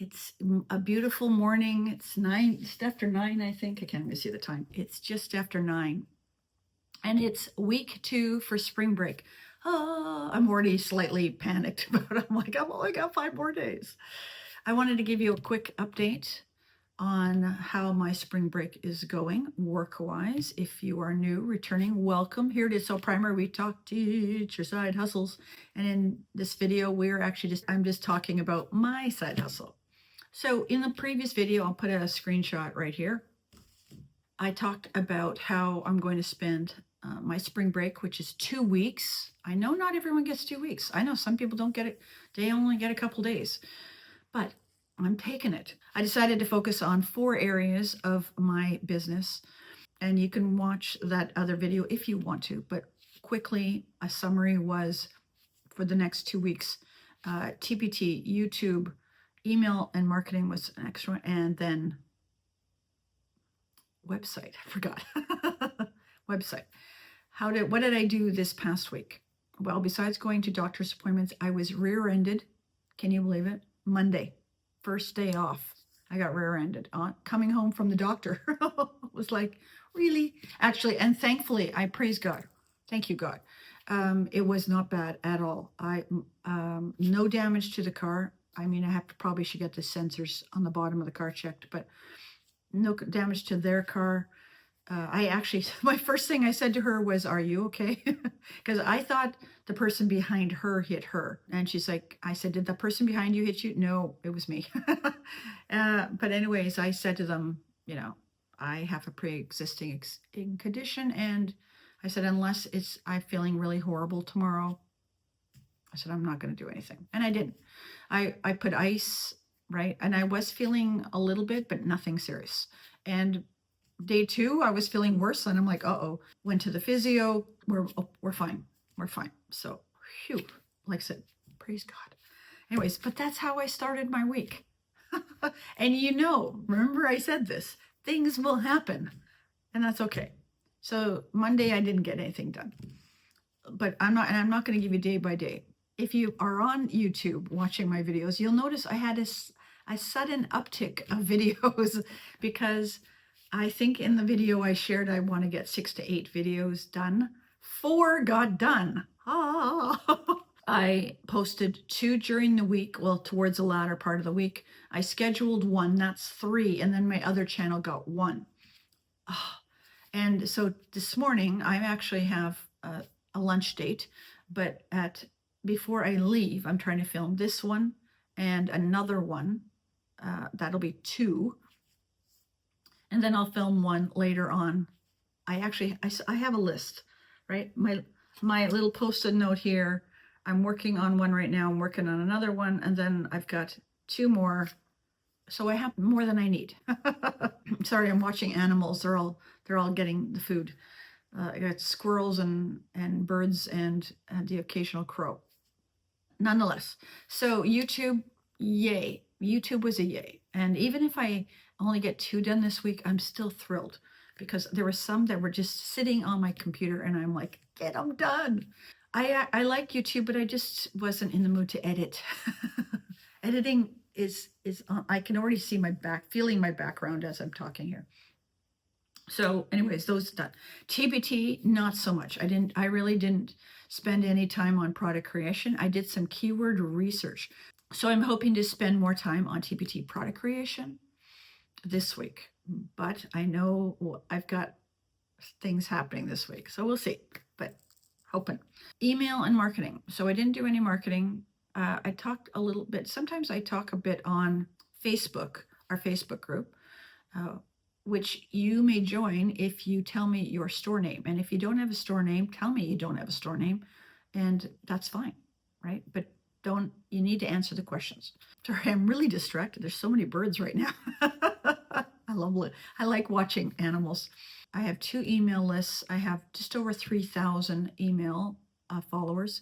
It's a beautiful morning. It's nine, just after 9, I think. I can't even see the time. It's just after 9. And it's week 2 for spring break. I'm already slightly panicked, but I'm like, I've only got 5 more days. I wanted to give you a quick update on how my spring break is going work-wise. If you are new, returning, welcome. Here it is. So primer, we talk teach your side hustles. And in this video, I'm just talking about my side hustle. So in the previous video, I'll put a screenshot right here. I talked about how I'm going to spend my spring break, which is 2 weeks. I know not everyone gets 2 weeks. I know some people don't get it. They only get a couple days, but I'm taking it. I decided to focus on 4 areas of my business, and you can watch that other video if you want to, but quickly, a summary was for the next 2 weeks, TPT, YouTube, email and marketing was an extra, and then website. I forgot. Website. What did I do this past week? Well, besides going to doctor's appointments, I was rear-ended. Can you believe it? Monday, first day off. I got rear-ended coming home from the doctor. It was like, really? Actually, and thankfully, I praise God. Thank you, God. It was not bad at all. No damage to the car. I mean, probably should get the sensors on the bottom of the car checked, but no damage to their car. My first thing I said to her was, "Are you okay?" Because I thought the person behind her hit her. And she's like, I said, "Did the person behind you hit you?" "No, it was me." But anyways, I said to them, I have a pre-existing condition. And I said, unless I'm feeling really horrible tomorrow, I said, I'm not going to do anything. And I didn't. I put ice, right? And I was feeling a little bit, but nothing serious. And day 2, I was feeling worse. And I'm like, uh-oh. Went to the physio. We're fine. We're fine. So, phew. Like I said, praise God. Anyways, but that's how I started my week. And remember I said this, things will happen. And that's okay. So Monday, I didn't get anything done. But I'm not going to give you day by day. If you are on YouTube watching my videos, you'll notice I had a sudden uptick of videos because I think in the video I shared I want to get 6 to 8 videos done. 4 got done. I posted 2 during the week, well, towards the latter part of the week. I scheduled 1, that's 3, and then my other channel got 1. And so this morning I actually have a lunch date, but before I leave, I'm trying to film this one and another one. That'll be 2. And then I'll film one later on. I have a list, right? My little post-it note here. I'm working on one right now. I'm working on another one. And then I've got 2 more. So I have more than I need. Sorry, I'm watching animals. They're all getting the food. I got squirrels and birds and the occasional crow. Nonetheless, so YouTube, yay. YouTube was a yay. And even if I only get 2 done this week, I'm still thrilled because there were some that were just sitting on my computer and I'm like, get them done. I like YouTube, but I just wasn't in the mood to edit. Editing is I can already see feeling my background as I'm talking here. So anyways, those done. TPT, not so much. I really didn't spend any time on product creation. I did some keyword research. So I'm hoping to spend more time on TPT product creation this week. But I know I've got things happening this week. So we'll see, but hoping. Email and marketing. So I didn't do any marketing. I talked a little bit. Sometimes I talk a bit on Facebook, our Facebook group, which you may join if you tell me your store name. And if you don't have a store name, tell me you don't have a store name, and that's fine, right? But you need to answer the questions. Sorry, I'm really distracted. There's so many birds right now. I love it. I like watching animals. I have 2 email lists. I have just over 3,000 email followers.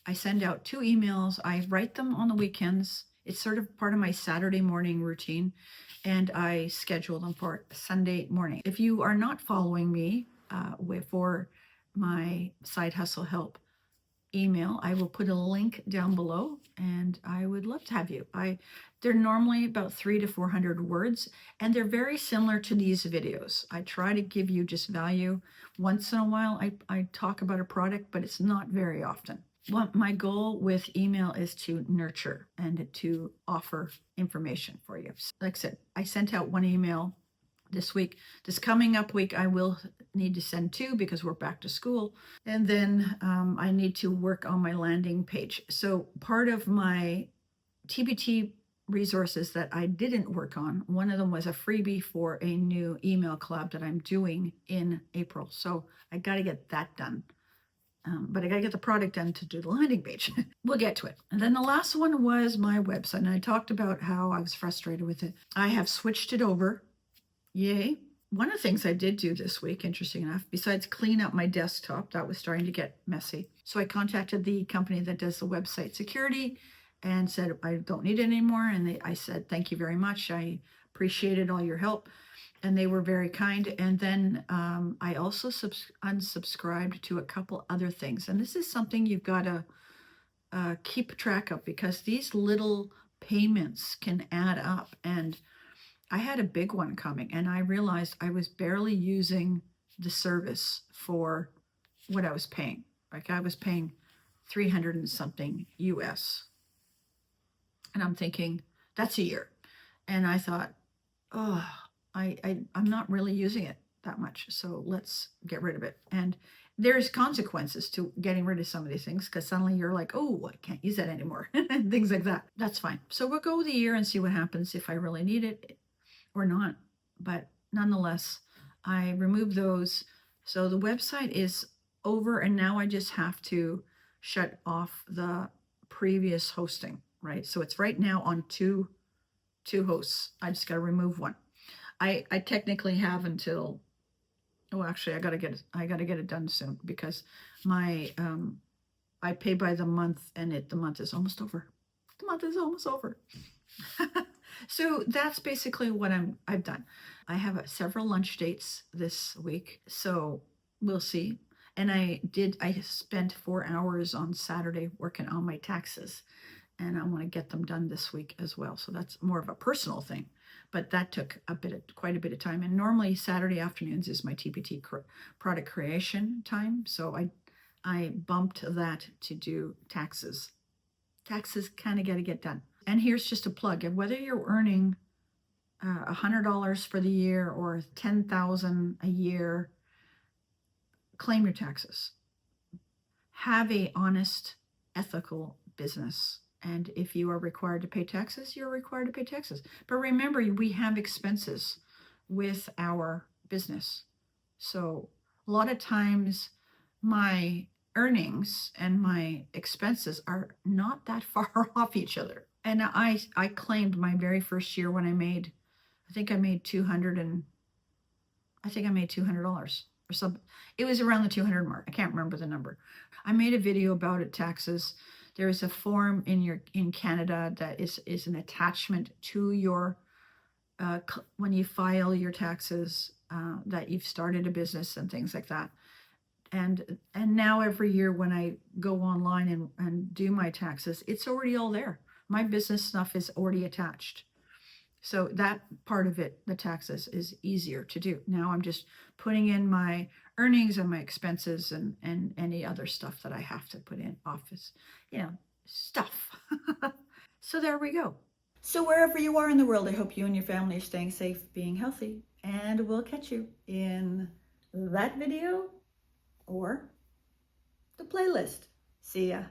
I send out 2 emails. I write them on the weekends. It's sort of part of my Saturday morning routine, and I schedule them for Sunday morning. If you are not following me for my side hustle help, email, I will put a link down below, and I would love to have you. They're normally about 300 to 400 words, and they're very similar to these videos. I try to give you just value. Once in a while, I talk about a product, but it's not very often. What my goal with email is to nurture and to offer information for you. Like I said, I sent out one email this week. This coming up week, I will need to send two because we're back to school. And then I need to work on my landing page. So part of my TPT resources that I didn't work on, one of them was a freebie for a new email club that I'm doing in April. So I got to get that done. But I got to get the product done to do the landing page. We'll get to it. And then the last one was my website. And I talked about how I was frustrated with it. I have switched it over. Yay. One of the things I did do this week, interesting enough, besides clean up my desktop, that was starting to get messy. So I contacted the company that does the website security and said, I don't need it anymore. And I said, thank you very much. I appreciated all your help. And they were very kind. And then I also unsubscribed to a couple other things. And this is something you've got to keep track of, because these little payments can add up. And I had a big one coming, and I realized I was barely using the service for what I was paying. Like I was paying 300 and something US. And I'm thinking, that's a year. And I thought, oh, I'm not really using it that much. So let's get rid of it. And there's consequences to getting rid of some of these things, because suddenly you're like, oh, I can't use that anymore. And things like that. That's fine. So we'll go with a year and see what happens if I really need it or not. But nonetheless, I removed those. So the website is over, and now I just have to shut off the previous hosting, right? So it's right now on two hosts. I just got to remove one. I technically have until, oh, actually I got to get it done soon, because my I pay by the month, and the month is almost over. The month is almost over. So that's basically what I've done. I have several lunch dates this week, so we'll see. And I spent 4 hours on Saturday working on my taxes, and I want to get them done this week as well. So that's more of a personal thing, but that took quite a bit of time. And normally Saturday afternoons is my TPT product creation time. So I bumped that to do taxes. Taxes kind of got to get done. And here's just a plug. Whether you're earning $100 for the year or $10,000 a year, claim your taxes. Have a honest, ethical business. And if you are required to pay taxes, you're required to pay taxes. But remember, we have expenses with our business. So a lot of times my earnings and my expenses are not that far off each other. And I claimed my very first year when I made $200 or something. It was around the 200 mark. I can't remember the number. I made a video about it, taxes. There is a form in Canada that is an attachment to your when you file your taxes, that you've started a business and things like that. And now every year when I go online and do my taxes, it's already all there. My business stuff is already attached. So that part of it, the taxes, is easier to do. Now I'm just putting in my earnings and my expenses and any other stuff that I have to put in, office, stuff. So there we go. So wherever you are in the world, I hope you and your family are staying safe, being healthy, and we'll catch you in that video or the playlist. See ya.